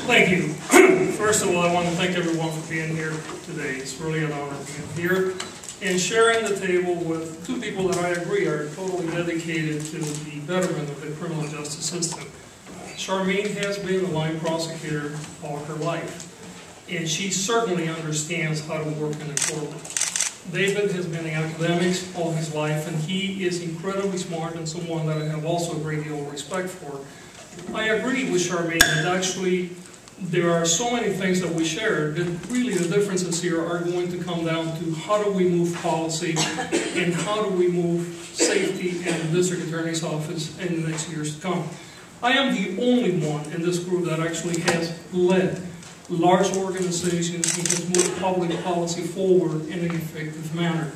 Thank you. First of all, I want to thank everyone for being here today. It's really an honor being here and sharing the table with two people that I agree are totally dedicated to the betterment of the criminal justice system. Charmaine has been a line prosecutor all her life, and she certainly understands how to work in the courtroom. David has been in academics all his life, and he is incredibly smart and someone that I have also a great deal of respect for. I agree with Charmaine that actually there are so many things that we share that really the differences here are going to come down to how do we move policy and how do we move safety in the district attorney's office in the next years to come. I am the only one in this group that actually has led large organizations and has moved public policy forward in an effective manner.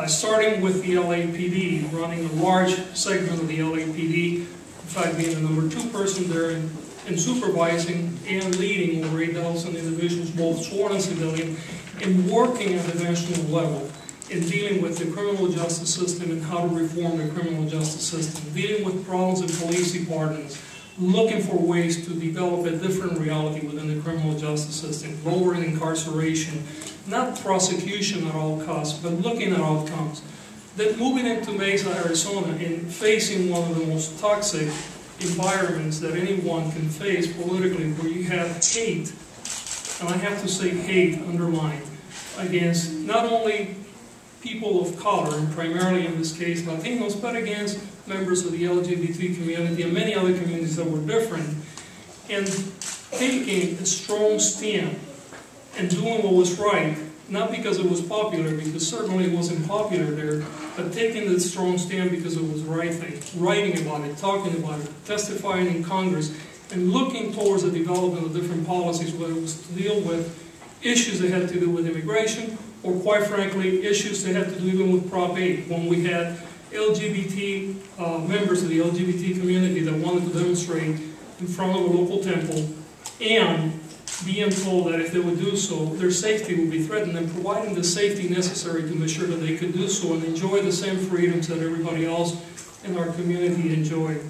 Starting with the LAPD, running a large segment of the LAPD, in fact being the number 2 person there in supervising and leading over 8,000 individuals, both sworn and civilian, and working at the national level in dealing with the criminal justice system and how to reform the criminal justice system, dealing with problems in police departments, looking for ways to develop a different reality within the criminal justice system, lowering incarceration, not prosecution at all costs, but looking at outcomes. Then moving into Mesa, Arizona, and facing one of the most toxic environments that anyone can face politically, where you have hate, and I have to say hate underlined, against not only people of color, and primarily in this case Latinos, but against members of the LGBT community and many other communities that were different, and taking a strong stand and doing what was right, not because it was popular, because certainly it wasn't popular there, but taking the strong stand because it was the right thing, writing about it, talking about it, testifying in Congress, and looking towards the development of different policies, whether it was to deal with issues that had to do with immigration, or quite frankly, issues that had to do even with Prop 8, when we had LGBT members of the LGBT community that wanted to demonstrate in front of a local temple, and being told that if they would do so, their safety would be threatened, and providing the safety necessary to make sure that they could do so and enjoy the same freedoms that everybody else in our community enjoyed.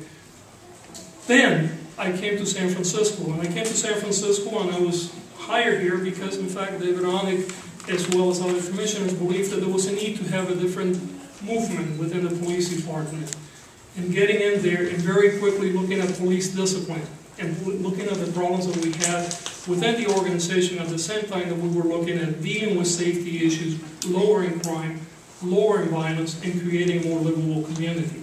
Then I came to San Francisco, and I came to San Francisco and I was hired here because, in fact, David Onig, as well as other commissioners, believed that there was a need to have a different movement within the police department. And getting in there and very quickly looking at police discipline and looking at the problems that we had within the organization at the same time that we were looking at dealing with safety issues, lowering crime, lowering violence, and creating a more livable community.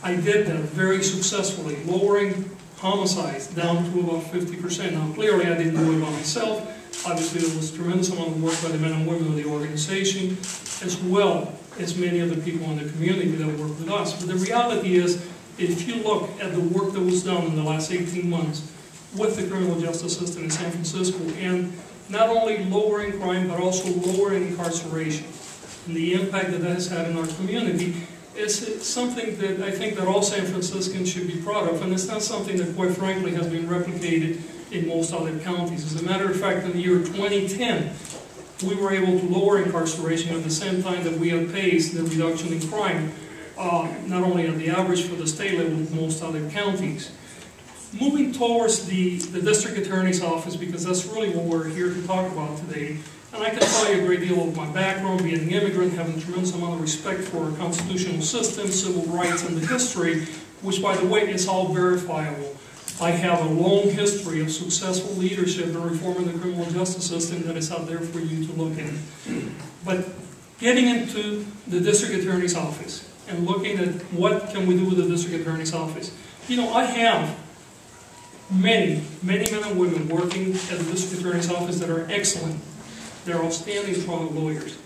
I did that very successfully, lowering homicides down to about 50%. Now, clearly I didn't do it by myself. Obviously, there was a tremendous amount of work by the men and women of the organization, as well as many of the people in the community that work with us. But the reality is, if you look at the work that was done in the last 18 months with the criminal justice system in San Francisco, and not only lowering crime, but also lowering incarceration, and the impact that that has had in our community, is something that I think that all San Franciscans should be proud of, and it's not something that, quite frankly, has been replicated in most other counties. As a matter of fact, in the year 2010, we were able to lower incarceration at the same time that we outpaced the reduction in crime, not only at the average for the state level with most other counties. Moving towards the district attorney's office, because that's really what we're here to talk about today, and I can tell you a great deal of my background, being an immigrant, having a tremendous amount of respect for our constitutional system, civil rights, and the history, which, by the way, is all verifiable. I have a long history of successful leadership in reforming the criminal justice system that is out there for you to look at. But getting into the district attorney's office and looking at what can we do with the district attorney's office. You know, I have many men and women working at the district attorney's office that are excellent. They're outstanding trial lawyers.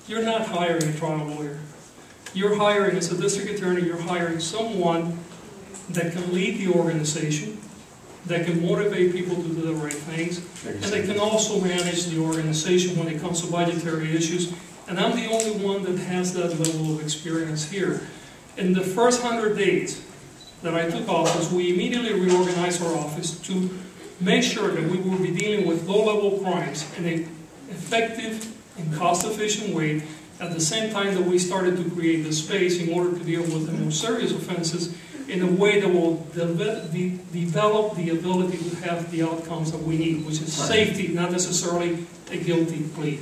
You're not hiring a trial lawyer. You're hiring, as a district attorney, you're hiring someone that can lead the organization, that can motivate people to do the right things, and that can also manage the organization when it comes to budgetary issues. And I'm the only one that has that level of experience here. In the first 100 days that I took office, we immediately reorganized our office to make sure that we will be dealing with low-level crimes in an effective and cost-efficient way, at the same time that we started to create the space in order to deal with the more serious offenses in a way that will develop the ability to have the outcomes that we need, which is safety, not necessarily a guilty plea.